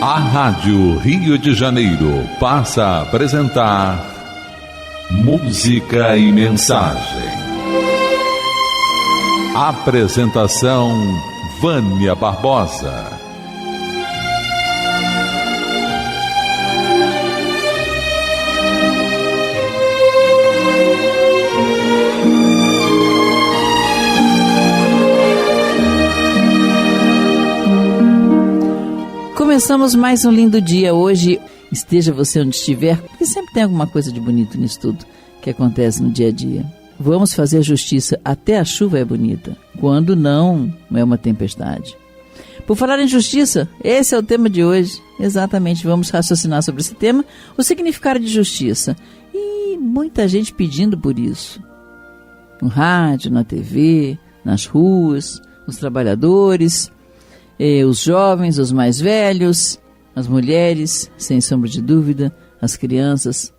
A Rádio Rio de Janeiro passa a apresentar Música e Mensagem. Apresentação Vânia Barbosa. Começamos mais um lindo dia hoje. Esteja você onde estiver, porque sempre tem alguma coisa de bonito nisso tudo que acontece no dia a dia. Vamos fazer justiça, até a chuva é bonita, quando não é uma tempestade. Por falar em justiça, esse é o tema de hoje. Exatamente, vamos raciocinar sobre esse tema, o significado de justiça. E muita gente pedindo por isso. No rádio, na TV, nas ruas, os trabalhadores, os jovens, os mais velhos, as mulheres, sem sombra de dúvida, as crianças.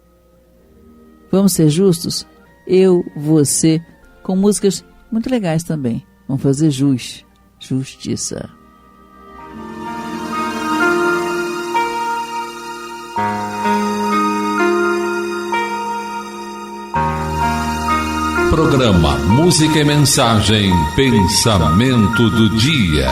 Vamos ser justos? Eu, você, com músicas muito legais também. Vamos fazer justiça. Programa Música e Mensagem, Pensamento do Dia.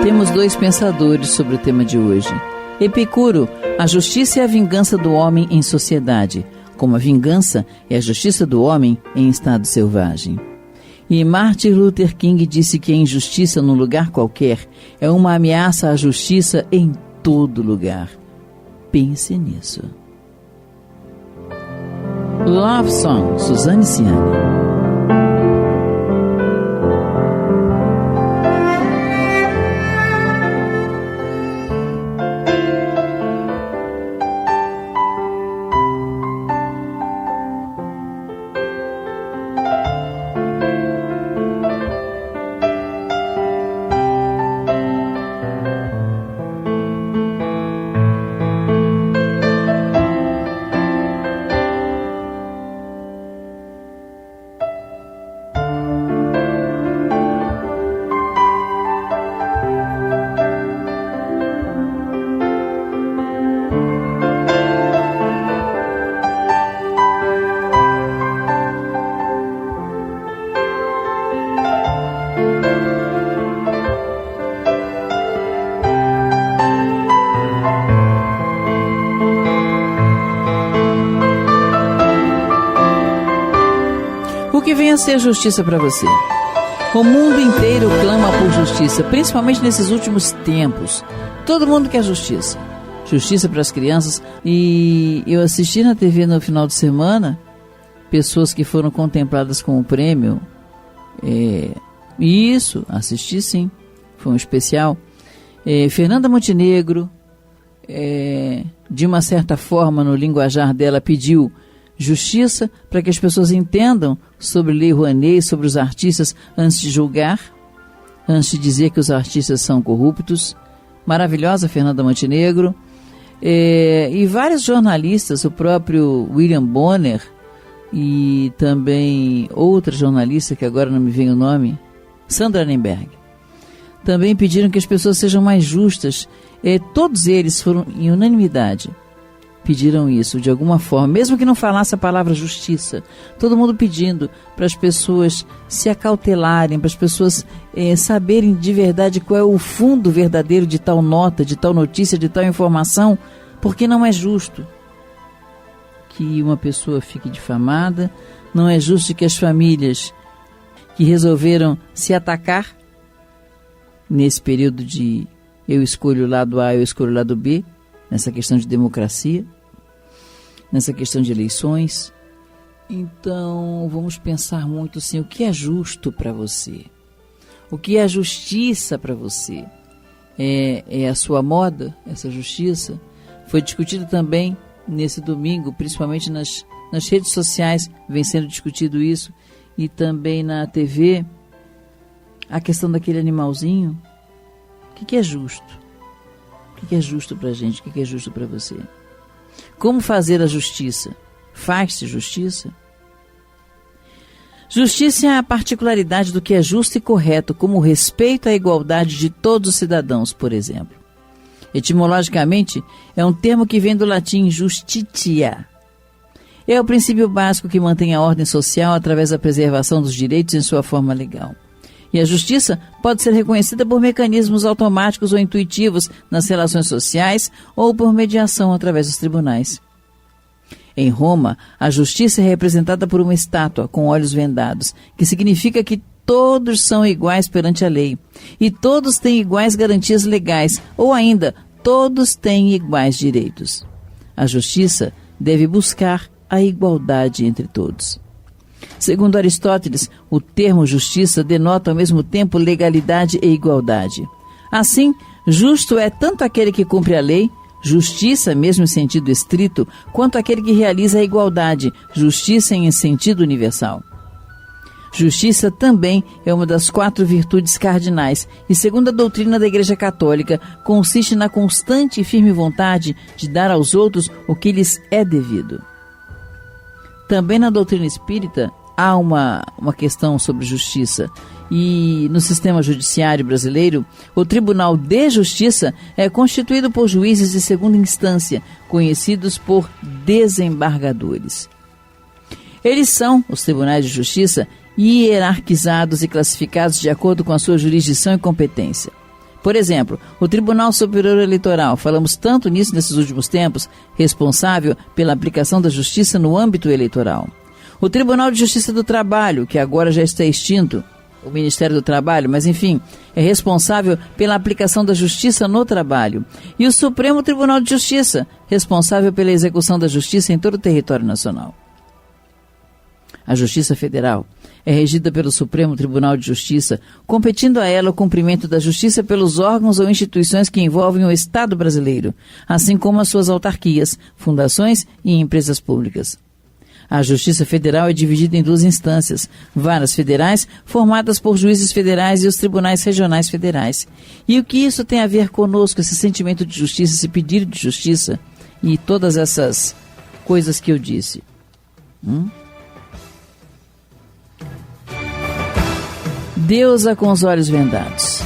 Temos dois pensadores sobre o tema de hoje. Epicuro, a justiça é a vingança do homem em sociedade, como a vingança é a justiça do homem em estado selvagem. E Martin Luther King disse que a injustiça num lugar qualquer é uma ameaça à justiça em todo lugar. Pense nisso. Love Song, Suzane Ciani. O que vem a ser justiça para você? O mundo inteiro clama por justiça, principalmente nesses últimos tempos. Todo mundo quer justiça. Justiça para as crianças. E eu assisti na TV no final de semana pessoas que foram contempladas com o prêmio. Isso, assisti sim. Foi um especial. Fernanda Montenegro, de uma certa forma, no linguajar dela, pediu justiça para que as pessoas entendam sobre Lei Rouanet, sobre os artistas, antes de julgar, antes de dizer que os artistas são corruptos. Maravilhosa Fernanda Montenegro. E vários jornalistas, o próprio William Bonner e também outra jornalista, que agora não me vem o nome, Sandra Nemberg, também pediram que as pessoas sejam mais justas. Todos eles foram em unanimidade. Pediram isso de alguma forma, mesmo que não falasse a palavra justiça. Todo mundo pedindo para as pessoas se acautelarem, para as pessoas saberem de verdade qual é o fundo verdadeiro de tal nota, de tal notícia, de tal informação, porque não é justo que uma pessoa fique difamada, não é justo que as famílias que resolveram se atacar nesse período de eu escolho o lado A, eu escolho o lado B, nessa questão de democracia, nessa questão de eleições. Então, vamos pensar muito assim, o que é justo para você? O que é a justiça para você? É a sua moda, essa justiça? Foi discutido também nesse domingo, principalmente nas redes sociais, vem sendo discutido isso, e também na TV, a questão daquele animalzinho. O que é justo? O O que é justo para a gente? O que é justo para você? Como fazer a justiça? Faz-se justiça? Justiça é a particularidade do que é justo e correto, como o respeito à igualdade de todos os cidadãos, por exemplo. Etimologicamente, é um termo que vem do latim justitia. É o princípio básico que mantém a ordem social através da preservação dos direitos em sua forma legal. E a justiça pode ser reconhecida por mecanismos automáticos ou intuitivos nas relações sociais ou por mediação através dos tribunais. Em Roma, a justiça é representada por uma estátua com olhos vendados, que significa que todos são iguais perante a lei e todos têm iguais garantias legais, ou ainda, todos têm iguais direitos. A justiça deve buscar a igualdade entre todos. Segundo Aristóteles, o termo justiça denota ao mesmo tempo legalidade e igualdade. Assim, justo é tanto aquele que cumpre a lei, justiça, mesmo em sentido estrito, quanto aquele que realiza a igualdade, justiça em sentido universal. Justiça também é uma das 4 virtudes cardinais e, segundo a doutrina da Igreja Católica, consiste na constante e firme vontade de dar aos outros o que lhes é devido. Também na doutrina espírita há uma questão sobre justiça. E no sistema judiciário brasileiro, o Tribunal de Justiça é constituído por juízes de segunda instância, conhecidos por desembargadores. Eles são, os tribunais de justiça, hierarquizados e classificados de acordo com a sua jurisdição e competência. Por exemplo, o Tribunal Superior Eleitoral, falamos tanto nisso nesses últimos tempos, responsável pela aplicação da justiça no âmbito eleitoral. O Tribunal de Justiça do Trabalho, que agora já está extinto, o Ministério do Trabalho, mas enfim, é responsável pela aplicação da justiça no trabalho. E o Supremo Tribunal de Justiça, responsável pela execução da justiça em todo o território nacional. A Justiça Federal é regida pelo Supremo Tribunal de Justiça, competindo a ela o cumprimento da justiça pelos órgãos ou instituições que envolvem o Estado brasileiro, assim como as suas autarquias, fundações e empresas públicas. A Justiça Federal é dividida em 2 instâncias, varas federais, formadas por juízes federais e os tribunais regionais federais. E o que isso tem a ver conosco, esse sentimento de justiça, esse pedido de justiça e todas essas coisas que eu disse? Deusa com os olhos vendados.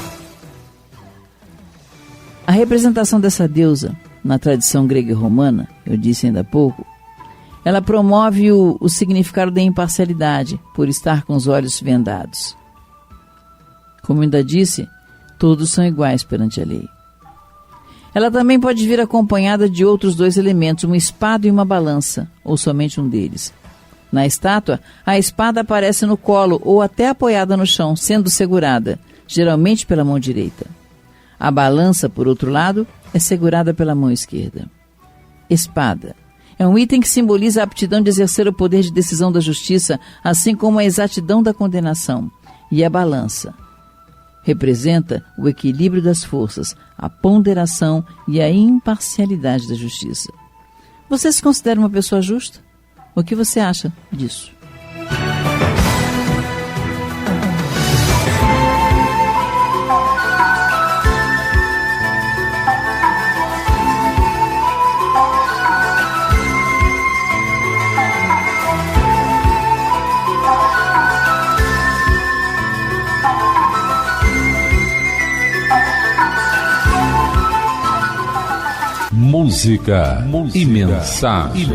A representação dessa deusa, na tradição grega e romana, eu disse ainda há pouco, ela promove o significado da imparcialidade, por estar com os olhos vendados. Como ainda disse, todos são iguais perante a lei. Ela também pode vir acompanhada de outros 2 elementos, uma espada e uma balança, ou somente um deles. Na estátua, a espada aparece no colo ou até apoiada no chão, sendo segurada, geralmente pela mão direita. A balança, por outro lado, é segurada pela mão esquerda. Espada é um item que simboliza a aptidão de exercer o poder de decisão da justiça, assim como a exatidão da condenação. E a balança representa o equilíbrio das forças, a ponderação e a imparcialidade da justiça. Você se considera uma pessoa justa? O que você acha disso? Música e mensagem.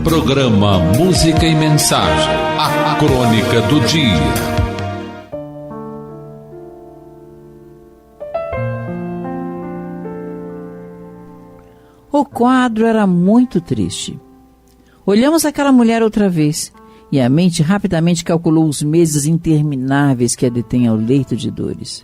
Programa Música e Mensagem. A crônica do dia. O quadro era muito triste. Olhamos aquela mulher outra vez e a mente rapidamente calculou os meses intermináveis que a detém ao leito de dores.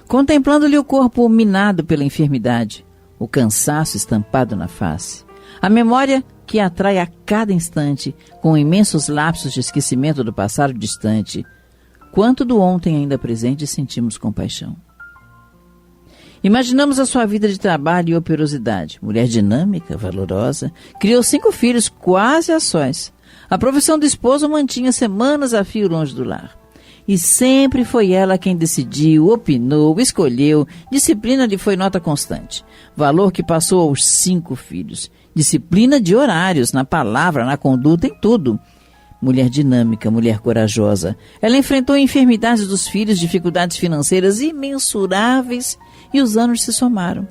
Contemplando-lhe o corpo minado pela enfermidade, o cansaço estampado na face, a memória que atrai a cada instante com imensos lapsos de esquecimento do passado distante, quanto do ontem ainda presente sentimos compaixão. Imaginamos a sua vida de trabalho e operosidade. Mulher dinâmica, valorosa, criou 5 filhos quase a sós. A profissão do esposo mantinha semanas a fio longe do lar. E sempre foi ela quem decidiu, opinou, escolheu. Disciplina lhe foi nota constante. Valor que passou aos 5 filhos. Disciplina de horários, na palavra, na conduta, em tudo. Mulher dinâmica, mulher corajosa. Ela enfrentou enfermidades dos filhos, dificuldades financeiras imensuráveis e os anos se somaram.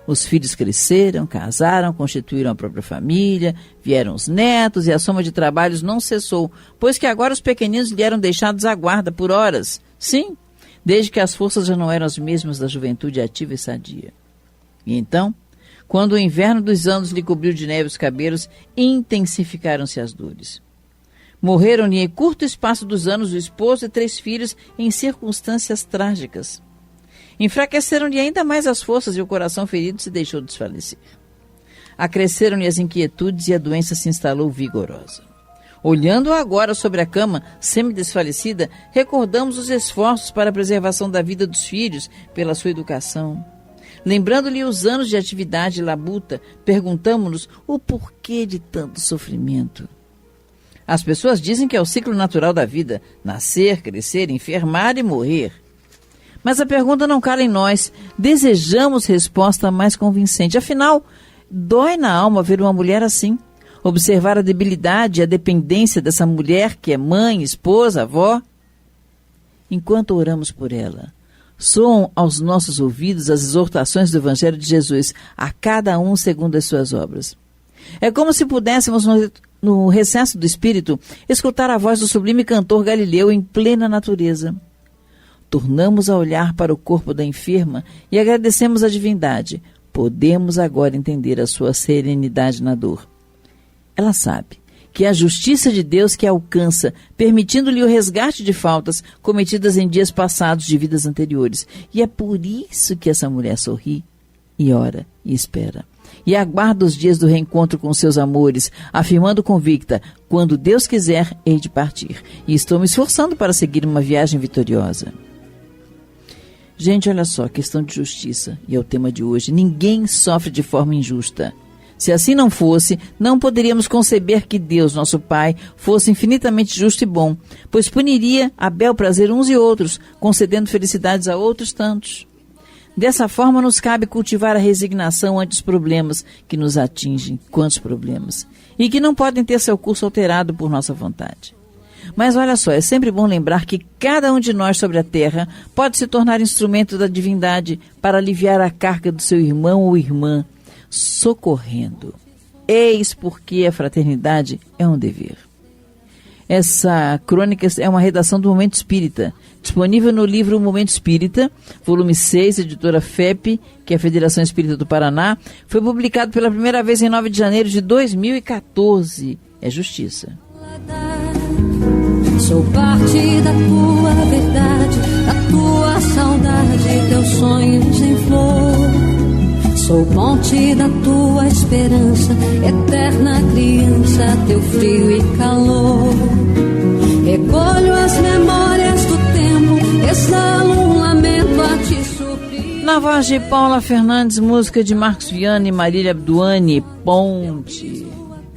Os filhos cresceram, casaram, constituíram a própria família, vieram os netos e a soma de trabalhos não cessou, pois que agora os pequeninos lhe eram deixados à guarda por horas. Sim, desde que as forças já não eram as mesmas da juventude ativa e sadia. E então, quando o inverno dos anos lhe cobriu de neve os cabelos, intensificaram-se as dores. Morreram-lhe em curto espaço dos anos o esposo e 3 filhos em circunstâncias trágicas. Enfraqueceram-lhe ainda mais as forças e o coração ferido se deixou desfalecer. Acresceram-lhe as inquietudes e a doença se instalou vigorosa. Olhando agora sobre a cama, semi-desfalecida, recordamos os esforços para a preservação da vida dos filhos pela sua educação. Lembrando-lhe os anos de atividade e labuta, perguntamos-nos o porquê de tanto sofrimento. As pessoas dizem que é o ciclo natural da vida, nascer, crescer, enfermar e morrer. Mas a pergunta não cala em nós, desejamos resposta mais convincente. Afinal, dói na alma ver uma mulher assim, observar a debilidade e a dependência dessa mulher que é mãe, esposa, avó. Enquanto oramos por ela, soam aos nossos ouvidos as exortações do Evangelho de Jesus, a cada um segundo as suas obras. É como se pudéssemos, no recesso do espírito, escutar a voz do sublime cantor Galileu em plena natureza. Tornamos a olhar para o corpo da enferma e agradecemos a divindade. Podemos agora entender a sua serenidade na dor. Ela sabe que é a justiça de Deus que a alcança, permitindo-lhe o resgate de faltas cometidas em dias passados de vidas anteriores. E é por isso que essa mulher sorri e ora e espera. E aguarda os dias do reencontro com seus amores, afirmando convicta, quando Deus quiser, hei de partir. E estou me esforçando para seguir uma viagem vitoriosa. Gente, olha só, questão de justiça, e é o tema de hoje. Ninguém sofre de forma injusta. Se assim não fosse, não poderíamos conceber que Deus, nosso Pai, fosse infinitamente justo e bom, pois puniria a bel prazer uns e outros, concedendo felicidades a outros tantos. Dessa forma, nos cabe cultivar a resignação ante os problemas que nos atingem, quantos problemas, e que não podem ter seu curso alterado por nossa vontade. Mas olha só, é sempre bom lembrar que cada um de nós sobre a terra pode se tornar instrumento da divindade para aliviar a carga do seu irmão ou irmã, socorrendo. Eis porque a fraternidade é um dever. Essa crônica é uma redação do Momento Espírita, disponível no livro Momento Espírita, volume 6, editora FEP, que é a Federação Espírita do Paraná. Foi publicado pela primeira vez em 9 de janeiro de 2014. É justiça. Sou parte da tua verdade, da tua saudade, teus sonhos em flor. Sou ponte da tua esperança, eterna criança, teu frio e calor. Recolho as memórias do tempo, exalo um lamento a te suprir. Na voz de Paula Fernandes, música de Marcos Viana e Marília Abduani, Ponte.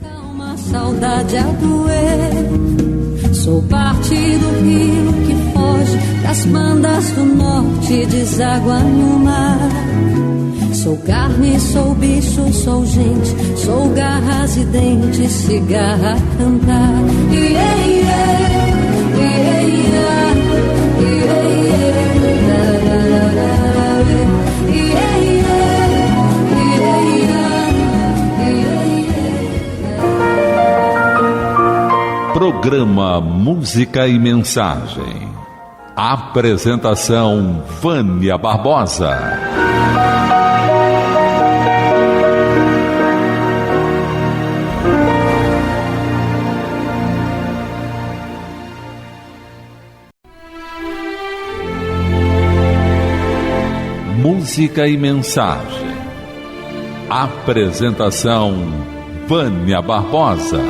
Calma, saudade a doer. Sou parte do rio que foge das bandas do norte, deságua no mar. Sou carne, sou bicho, sou gente, sou garras e dentes, cigarra a cantar. Programa Música e Mensagem. Apresentação Vânia Barbosa. Música e Mensagem. Apresentação Vânia Barbosa.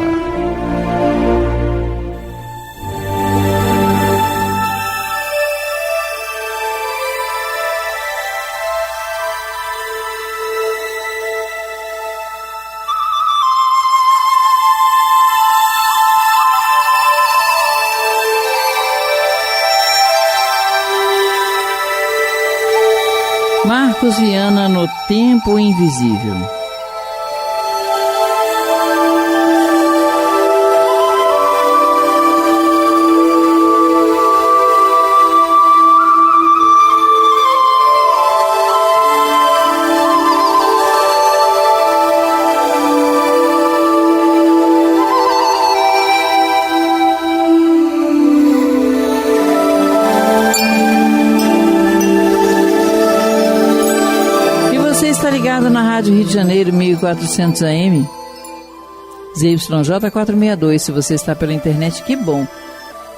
Marcos Viana no Tempo Invisível. Na Rádio Rio de Janeiro, 1400 AM, ZYJ 462. Se você está pela internet, que bom.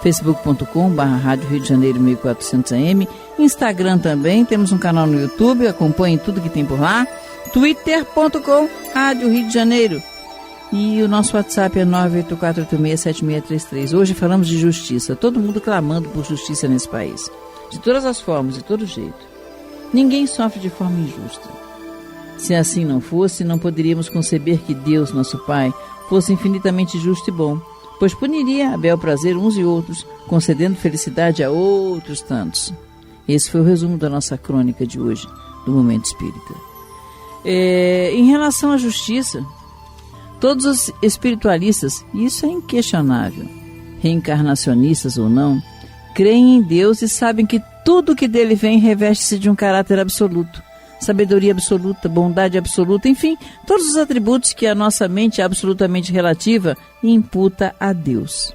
Facebook.com/Rádio Rio de Janeiro, 1400 AM. Instagram também, temos um canal no YouTube, acompanhe tudo que tem por lá. Twitter.com, Rádio Rio de Janeiro. E o nosso WhatsApp é 984867633. Hoje falamos de justiça. Todo mundo clamando por justiça nesse país. De todas as formas, de todo jeito. Ninguém sofre de forma injusta. Se assim não fosse, não poderíamos conceber que Deus, nosso Pai, fosse infinitamente justo e bom, pois puniria a bel prazer uns e outros, concedendo felicidade a outros tantos. Esse foi o resumo da nossa crônica de hoje, do Momento Espírita. Em relação à justiça, todos os espiritualistas, e isso é inquestionável, reencarnacionistas ou não, creem em Deus e sabem que tudo que dele vem reveste-se de um caráter absoluto. Sabedoria absoluta, bondade absoluta, enfim, todos os atributos que a nossa mente absolutamente relativa imputa a Deus.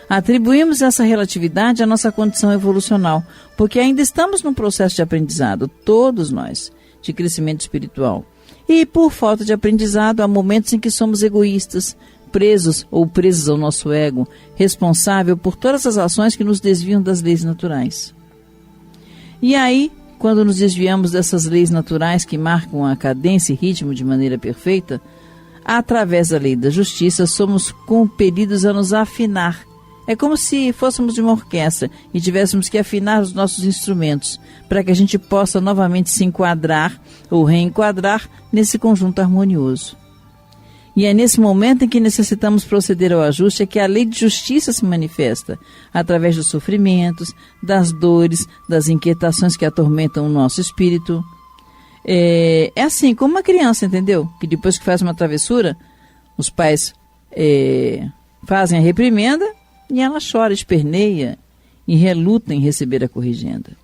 Atribuímos essa relatividade à nossa condição evolucional, porque ainda estamos num processo de aprendizado, todos nós, de crescimento espiritual. E por falta de aprendizado, há momentos em que somos egoístas, presos ou presos ao nosso ego, responsável por todas as ações que nos desviam das leis naturais. E aí, quando nos desviamos dessas leis naturais que marcam a cadência e ritmo de maneira perfeita, através da lei da justiça, somos compelidos a nos afinar. É como se fôssemos de uma orquestra e tivéssemos que afinar os nossos instrumentos para que a gente possa novamente se enquadrar ou reenquadrar nesse conjunto harmonioso. E é nesse momento em que necessitamos proceder ao ajuste é que a lei de justiça se manifesta, através dos sofrimentos, das dores, das inquietações que atormentam o nosso espírito. É assim, como uma criança, entendeu? Que depois que faz uma travessura, os pais fazem a reprimenda e ela chora, esperneia e reluta em receber a corrigenda.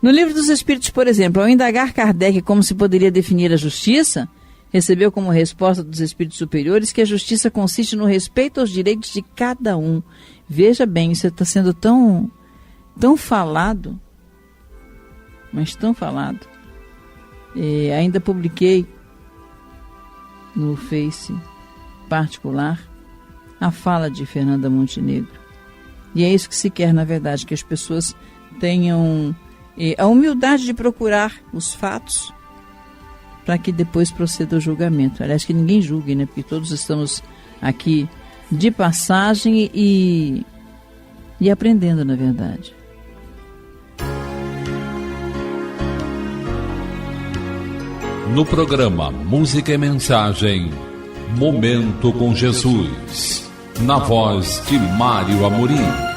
No Livro dos Espíritos, por exemplo, ao indagar Kardec como se poderia definir a justiça, recebeu como resposta dos espíritos superiores que a justiça consiste no respeito aos direitos de cada um. Veja bem, isso está sendo tão falado, mas tão falado. Ainda publiquei no Face particular a fala de Fernanda Montenegro. E é isso que se quer, na verdade, que as pessoas tenham a humildade de procurar os fatos para que depois proceda o julgamento. Aliás, que ninguém julgue, né? Porque todos estamos aqui de passagem e aprendendo, na verdade. No programa Música e Mensagem, Momento com Jesus, na voz de Mário Amorim.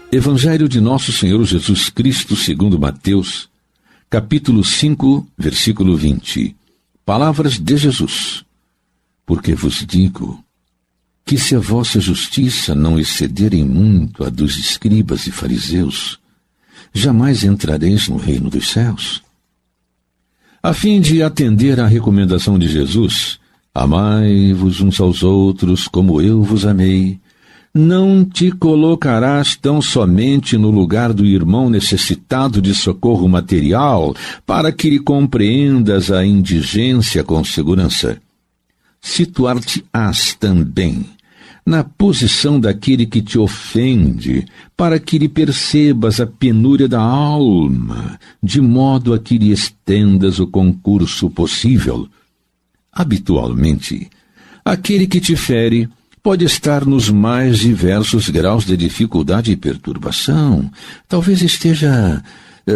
Evangelho de Nosso Senhor Jesus Cristo segundo Mateus, capítulo 5, versículo 20. Palavras de Jesus. Porque vos digo que se a vossa justiça não excederem muito a dos escribas e fariseus, jamais entrareis no reino dos céus. A fim de atender à recomendação de Jesus, amai-vos uns aos outros como eu vos amei, não te colocarás tão somente no lugar do irmão necessitado de socorro material para que lhe compreendas a indigência com segurança. Situar-te-ás também na posição daquele que te ofende, para que lhe percebas a penúria da alma, de modo a que lhe estendas o concurso possível. Habitualmente, aquele que te fere pode estar nos mais diversos graus de dificuldade e perturbação. Talvez esteja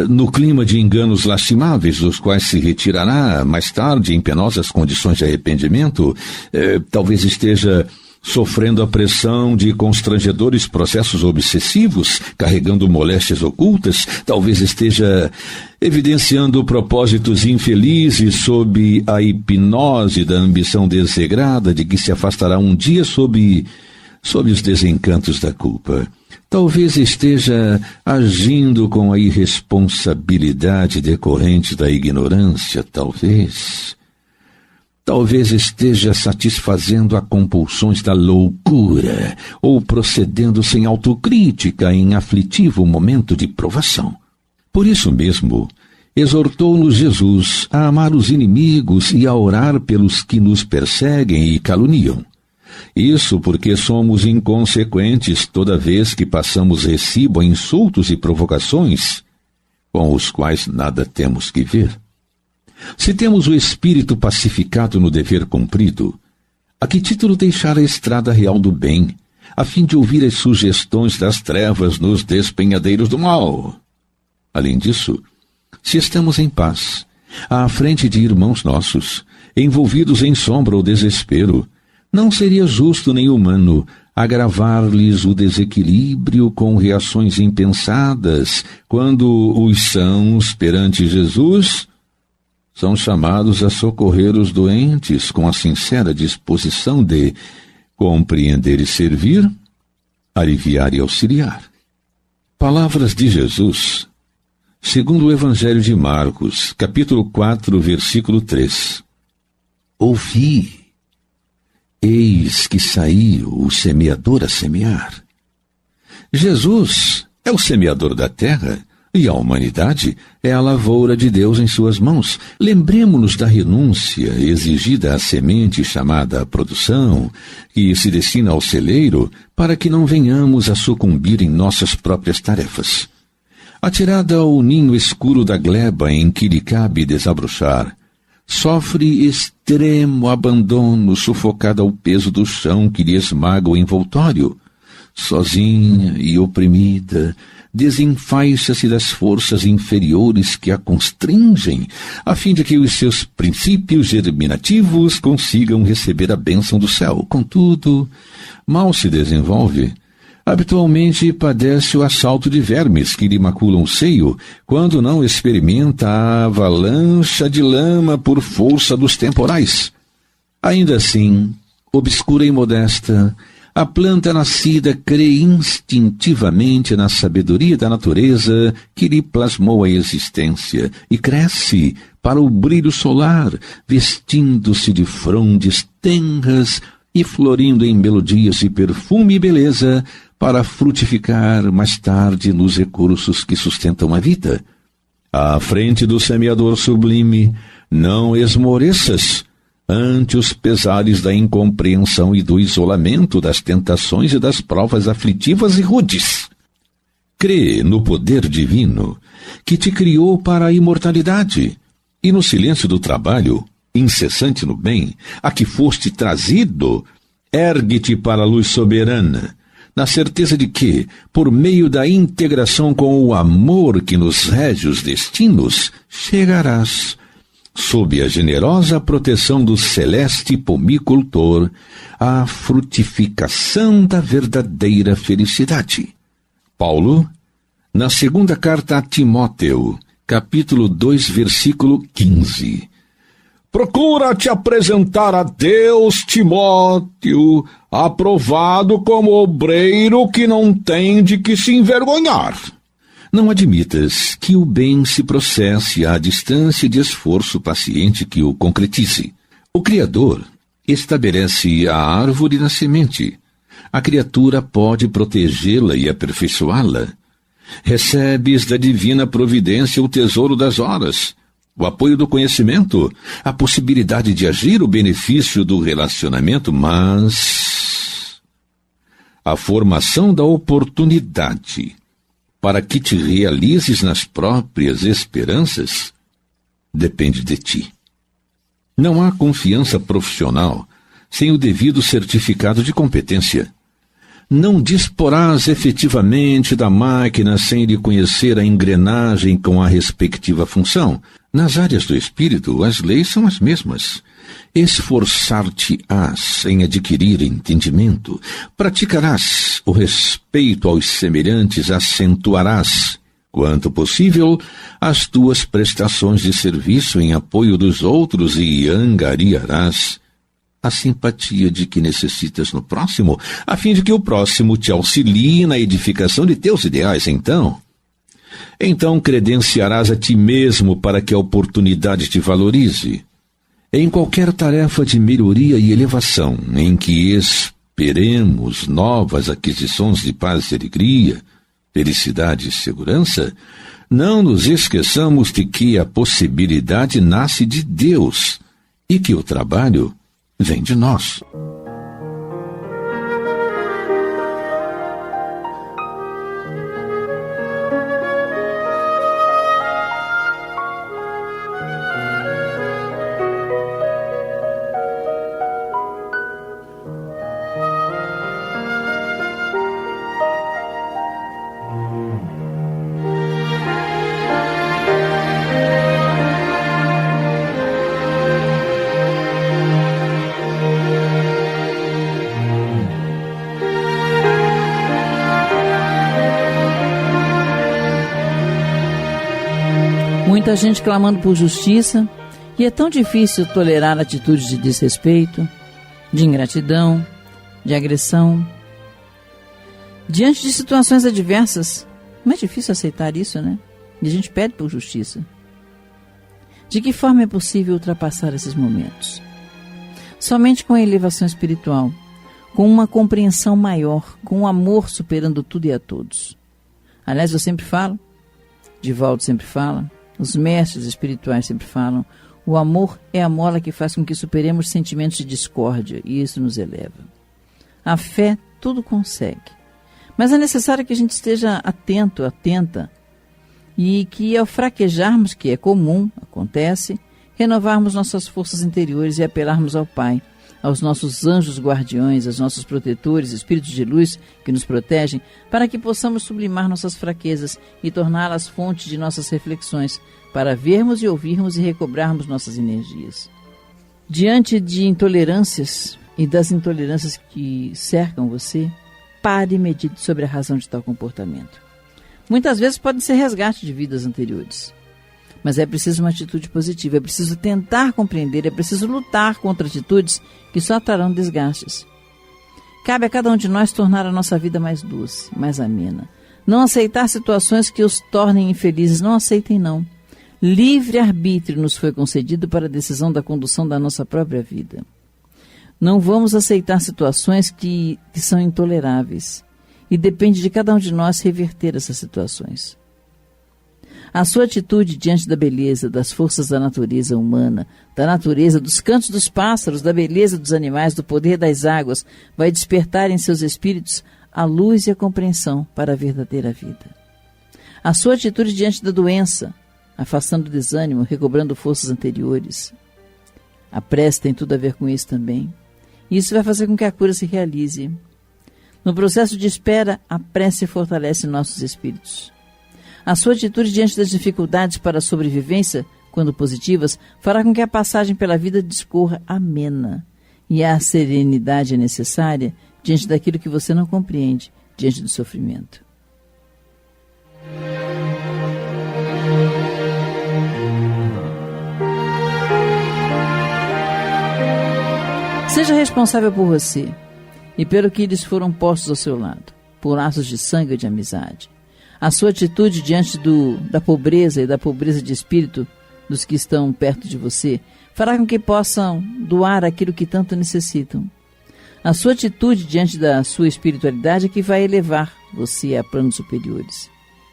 no clima de enganos lastimáveis, dos quais se retirará mais tarde em penosas condições de arrependimento. Talvez esteja sofrendo a pressão de constrangedores processos obsessivos, carregando moléstias ocultas. Talvez esteja evidenciando propósitos infelizes sob a hipnose da ambição desregrada de que se afastará um dia sob os desencantos da culpa. Talvez esteja agindo com a irresponsabilidade decorrente da ignorância, Talvez esteja satisfazendo a compulsões da loucura, ou procedendo sem autocrítica em aflitivo momento de provação. Por isso mesmo, exortou-nos Jesus a amar os inimigos e a orar pelos que nos perseguem e caluniam. Isso porque somos inconsequentes toda vez que passamos recibo a insultos e provocações, com os quais nada temos que ver. Se temos o espírito pacificado no dever cumprido, a que título deixar a estrada real do bem, a fim de ouvir as sugestões das trevas nos despenhadeiros do mal? Além disso, se estamos em paz, à frente de irmãos nossos, envolvidos em sombra ou desespero, não seria justo nem humano agravar-lhes o desequilíbrio com reações impensadas, quando os sãos perante Jesus são chamados a socorrer os doentes com a sincera disposição de compreender e servir, aliviar e auxiliar. Palavras de Jesus, segundo o Evangelho de Marcos, capítulo 4, versículo 3. Ouvi, eis que saiu o semeador a semear. Jesus é o semeador da terra, e a humanidade é a lavoura de Deus em suas mãos. Lembremo-nos da renúncia exigida à semente chamada produção, que se destina ao celeiro, para que não venhamos a sucumbir em nossas próprias tarefas. Atirada ao ninho escuro da gleba em que lhe cabe desabrochar, sofre extremo abandono, sufocada ao peso do chão que lhe esmaga o envoltório. Sozinha e oprimida, desenfaixa-se das forças inferiores que a constringem, a fim de que os seus princípios germinativos consigam receber a bênção do céu. Contudo, mal se desenvolve. Habitualmente padece o assalto de vermes que lhe maculam o seio, quando não experimenta a avalanche de lama por força dos temporais. Ainda assim, obscura e modesta, a planta nascida crê instintivamente na sabedoria da natureza que lhe plasmou a existência e cresce para o brilho solar, vestindo-se de frondes tenras e florindo em melodias de perfume e beleza para frutificar mais tarde nos recursos que sustentam a vida. À frente do semeador sublime, não esmoreças ante os pesares da incompreensão e do isolamento, das tentações e das provas aflitivas e rudes. Crê no poder divino que te criou para a imortalidade, e no silêncio do trabalho, incessante no bem, a que foste trazido, ergue-te para a luz soberana, na certeza de que, por meio da integração com o amor que nos rege os destinos, chegarás, sob a generosa proteção do celeste pomicultor, à frutificação da verdadeira felicidade. Paulo, na segunda carta a Timóteo, capítulo 2, versículo 15. Procura te apresentar a Deus, Timóteo, aprovado como obreiro que não tem de que se envergonhar, Não admitas que o bem se processe à distância de esforço paciente que o concretize. O Criador estabelece a árvore na semente. A criatura pode protegê-la e aperfeiçoá-la. Recebes da divina providência o tesouro das horas, o apoio do conhecimento, a possibilidade de agir, o benefício do relacionamento, mas a formação da oportunidade para que te realizes nas próprias esperanças depende de ti. Não há confiança profissional sem o devido certificado de competência. Não disporás efetivamente da máquina sem lhe conhecer a engrenagem com a respectiva função. Nas áreas do espírito, as leis são as mesmas. Esforçar-te-ás em adquirir entendimento, praticarás o respeito aos semelhantes, acentuarás, quanto possível, as tuas prestações de serviço em apoio dos outros e angariarás a simpatia de que necessitas no próximo, a fim de que o próximo te auxilie na edificação de teus ideais. Então credenciarás a ti mesmo para que a oportunidade te valorize. Em qualquer tarefa de melhoria e elevação, em que esperemos novas aquisições de paz e alegria, felicidade e segurança, não nos esqueçamos de que a possibilidade nasce de Deus e que o trabalho vem de nós. Muita gente clamando por justiça, e é tão difícil tolerar atitudes de desrespeito, de ingratidão, de agressão. Diante de situações adversas, não é difícil aceitar isso, né? E a gente pede por justiça. De que forma é possível ultrapassar esses momentos? Somente com a elevação espiritual, com uma compreensão maior, com um amor superando tudo e a todos. Aliás, eu sempre falo, Divaldo sempre fala, os mestres espirituais sempre falam, o amor é a mola que faz com que superemos sentimentos de discórdia, e isso nos eleva. A fé tudo consegue, mas é necessário que a gente esteja atento, atenta, e que ao fraquejarmos, que é comum, acontece, renovarmos nossas forças interiores e apelarmos ao Pai, aos nossos anjos guardiões, aos nossos protetores, espíritos de luz que nos protegem, para que possamos sublimar nossas fraquezas e torná-las fonte de nossas reflexões, para vermos e ouvirmos e recobrarmos nossas energias. Diante de intolerâncias e das intolerâncias que cercam você, pare e medite sobre a razão de tal comportamento. Muitas vezes pode ser resgate de vidas anteriores. Mas é preciso uma atitude positiva, é preciso tentar compreender, é preciso lutar contra atitudes que só trarão desgastes. Cabe a cada um de nós tornar a nossa vida mais doce, mais amena. Não aceitar situações que os tornem infelizes, não aceitem não. Livre-arbítrio nos foi concedido para a decisão da condução da nossa própria vida. Não vamos aceitar situações que são intoleráveis. E depende de cada um de nós reverter essas situações. A sua atitude diante da beleza, das forças da natureza humana, da natureza, dos cantos dos pássaros, da beleza dos animais, do poder das águas, vai despertar em seus espíritos a luz e a compreensão para a verdadeira vida. A sua atitude diante da doença, afastando o desânimo, recobrando forças anteriores. A prece tem tudo a ver com isso também. E isso vai fazer com que a cura se realize. No processo de espera, a prece fortalece nossos espíritos. A sua atitude diante das dificuldades para a sobrevivência, quando positivas, fará com que a passagem pela vida discorra amena. E a serenidade é necessária diante daquilo que você não compreende, diante do sofrimento. Seja responsável por você e pelo que eles foram postos ao seu lado, por laços de sangue ou de amizade. A sua atitude diante da pobreza e da pobreza de espírito dos que estão perto de você fará com que possam doar aquilo que tanto necessitam. A sua atitude diante da sua espiritualidade é que vai elevar você a planos superiores,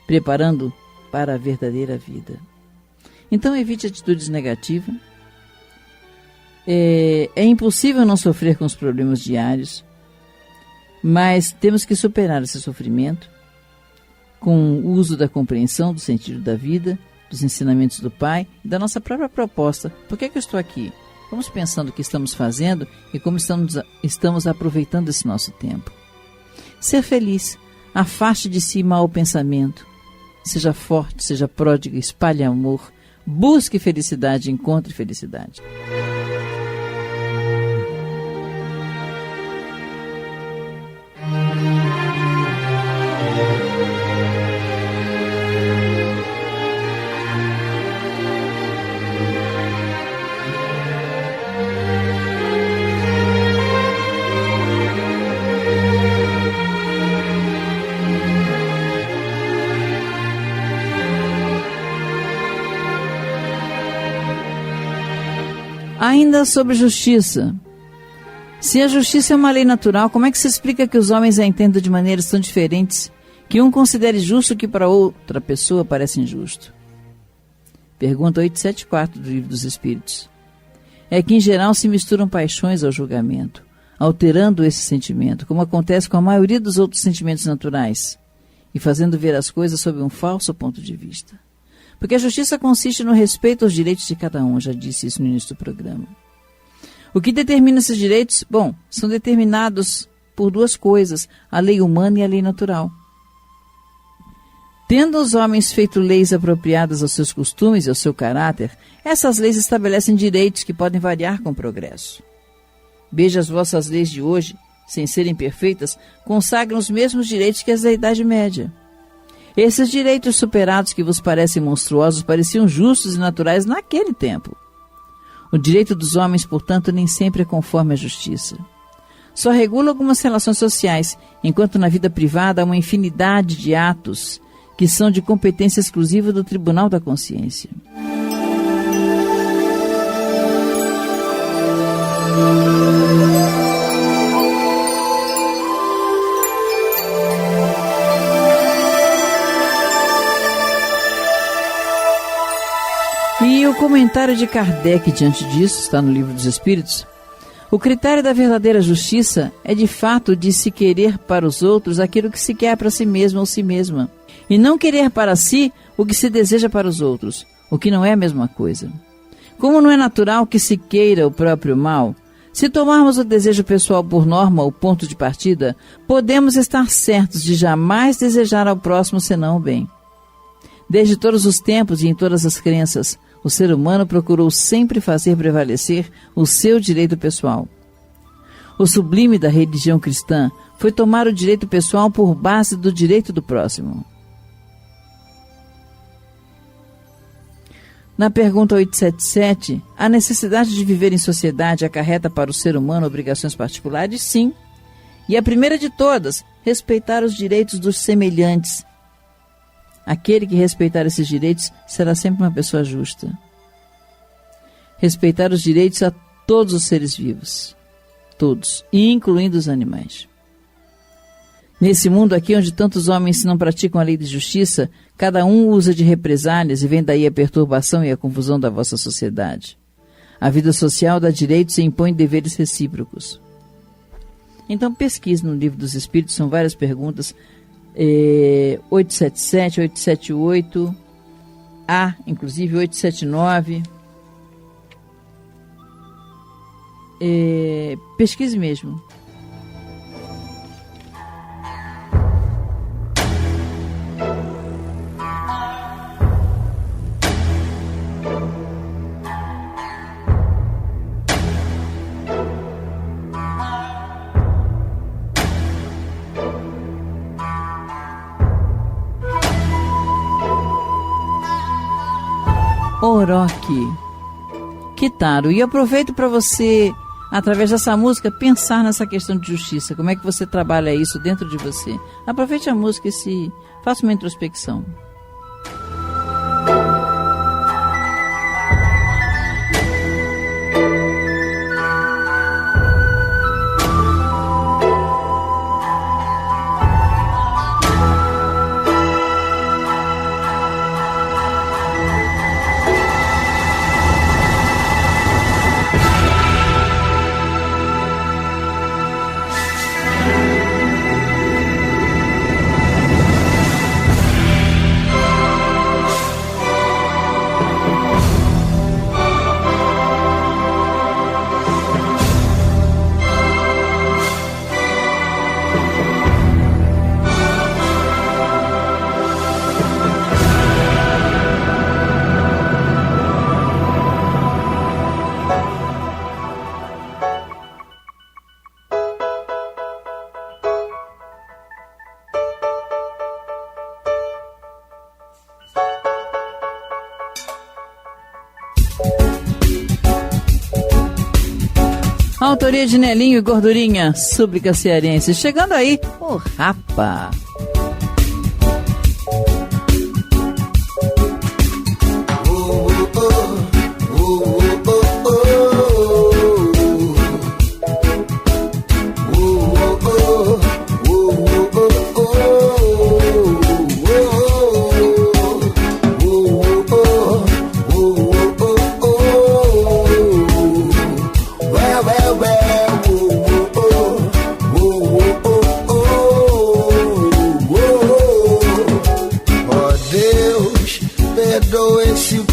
preparando para a verdadeira vida. Então evite atitudes negativas. É impossível não sofrer com os problemas diários, mas temos que superar esse sofrimento com o uso da compreensão do sentido da vida, dos ensinamentos do Pai e da nossa própria proposta. Por que eu estou aqui? Vamos pensando o que estamos fazendo e como estamos aproveitando esse nosso tempo. Ser feliz. Afaste de si mau pensamento. Seja forte, seja pródiga, espalhe amor. Busque felicidade, encontre felicidade. Ainda sobre justiça. Se a justiça é uma lei natural, como é que se explica que os homens a entendam de maneiras tão diferentes, que um considere justo o que para outra pessoa parece injusto? Pergunta 874 do Livro dos Espíritos. É que em geral se misturam paixões ao julgamento, alterando esse sentimento, como acontece com a maioria dos outros sentimentos naturais, e fazendo ver as coisas sob um falso ponto de vista. Porque a justiça consiste no respeito aos direitos de cada um, já disse isso no início do programa. O que determina esses direitos? Bom, são determinados por duas coisas, a lei humana e a lei natural. Tendo os homens feito leis apropriadas aos seus costumes e ao seu caráter, essas leis estabelecem direitos que podem variar com o progresso. Veja as vossas leis de hoje, sem serem perfeitas, consagram os mesmos direitos que as da Idade Média. Esses direitos superados que vos parecem monstruosos pareciam justos e naturais naquele tempo. O direito dos homens, portanto, nem sempre é conforme a justiça. Só regula algumas relações sociais, enquanto na vida privada há uma infinidade de atos que são de competência exclusiva do Tribunal da Consciência. E o comentário de Kardec diante disso, está no Livro dos Espíritos. O critério da verdadeira justiça é de fato de se querer para os outros aquilo que se quer para si mesmo ou si mesma, e não querer para si o que se deseja para os outros, o que não é a mesma coisa. Como não é natural que se queira o próprio mal, se tomarmos o desejo pessoal por norma ou ponto de partida, podemos estar certos de jamais desejar ao próximo senão o bem. Desde todos os tempos e em todas as crenças, o ser humano procurou sempre fazer prevalecer o seu direito pessoal. O sublime da religião cristã foi tomar o direito pessoal por base do direito do próximo. Na pergunta 877, a necessidade de viver em sociedade acarreta para o ser humano obrigações particulares? Sim. E a primeira de todas, respeitar os direitos dos semelhantes. Aquele que respeitar esses direitos será sempre uma pessoa justa. Respeitar os direitos a todos os seres vivos. Todos, incluindo os animais. Nesse mundo aqui, onde tantos homens não praticam a lei de justiça, cada um usa de represálias e vem daí a perturbação e a confusão da vossa sociedade. A vida social dá direitos e impõe deveres recíprocos. Então pesquise no Livro dos Espíritos, são várias perguntas, 877, 878, inclusive 879. Pesquise mesmo. Orochi Kitaro, e aproveito para você através dessa música, pensar nessa questão de justiça. Como é que você trabalha isso dentro de você? Aproveite a música e faça uma introspecção. Autoria de Nelinho e Gordurinha, Súplica Cearense. Chegando aí, o Rapa.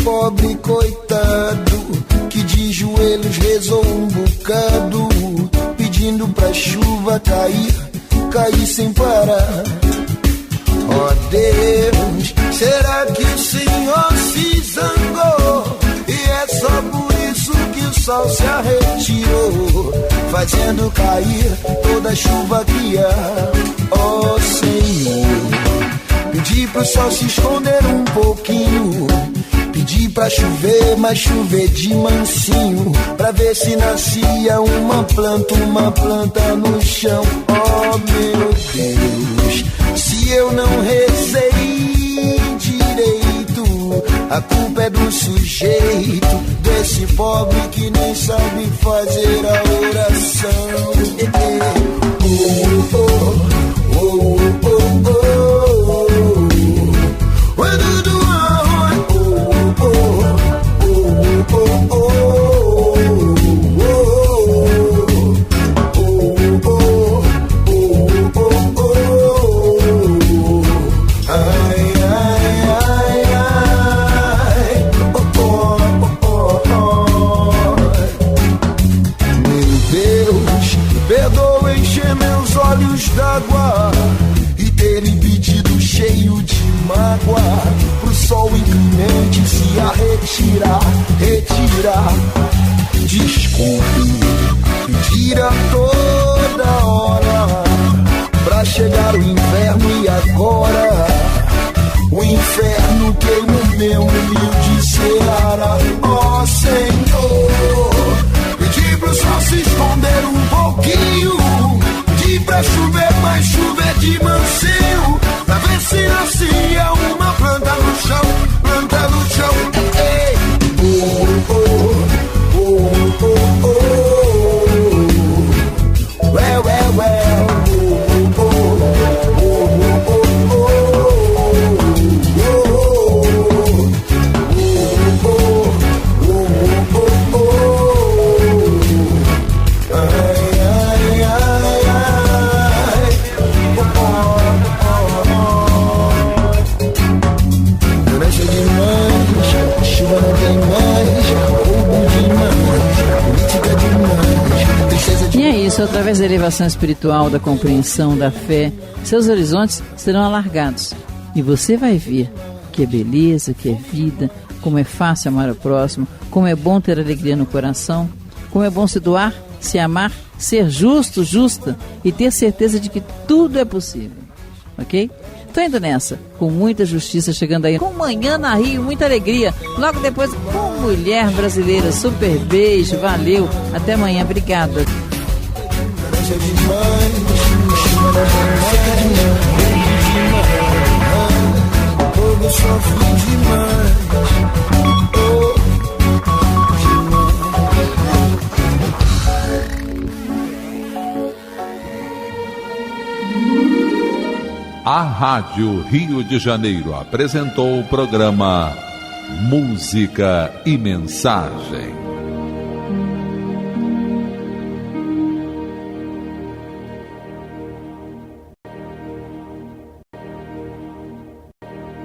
Pobre coitado que de joelhos rezou um bocado, pedindo pra chuva cair sem parar. Ó Deus, será que o Senhor se zangou? E é só por isso que o sol se arretirou, fazendo cair toda a chuva que há. Ó Senhor, pedi pro sol se esconder um pouquinho, pedi pra chover, mas chover de mansinho, pra ver se nascia uma planta no chão. Oh meu Deus, se eu não rezei direito, a culpa é do sujeito, desse pobre que nem sabe fazer a oração. D'água e ter lhe pedido cheio de mágoa pro sol inclemente se a retirar. Desculpe, pedir a toda hora pra chegar o inverno e agora o inferno queima o meu humilde Ceará. Ó Senhor, pedi pro sol se esconder um pouquinho, pra chover, mas chover de mansinho, pra ver se nascia uma planta no chão. Ei, através da elevação espiritual, da compreensão, da fé, seus horizontes serão alargados e você vai ver que é beleza, que é vida, como é fácil amar o próximo, como é bom ter alegria no coração, como é bom se doar, se amar, ser justo, justa e ter certeza de que tudo é possível, ok? Tô indo nessa, com muita justiça chegando aí, com Manhã na Rio, muita alegria. Logo depois, com Mulher Brasileira. Super beijo, valeu. Até amanhã, obrigada. A Rádio Rio de Janeiro apresentou o programa Música e Mensagem.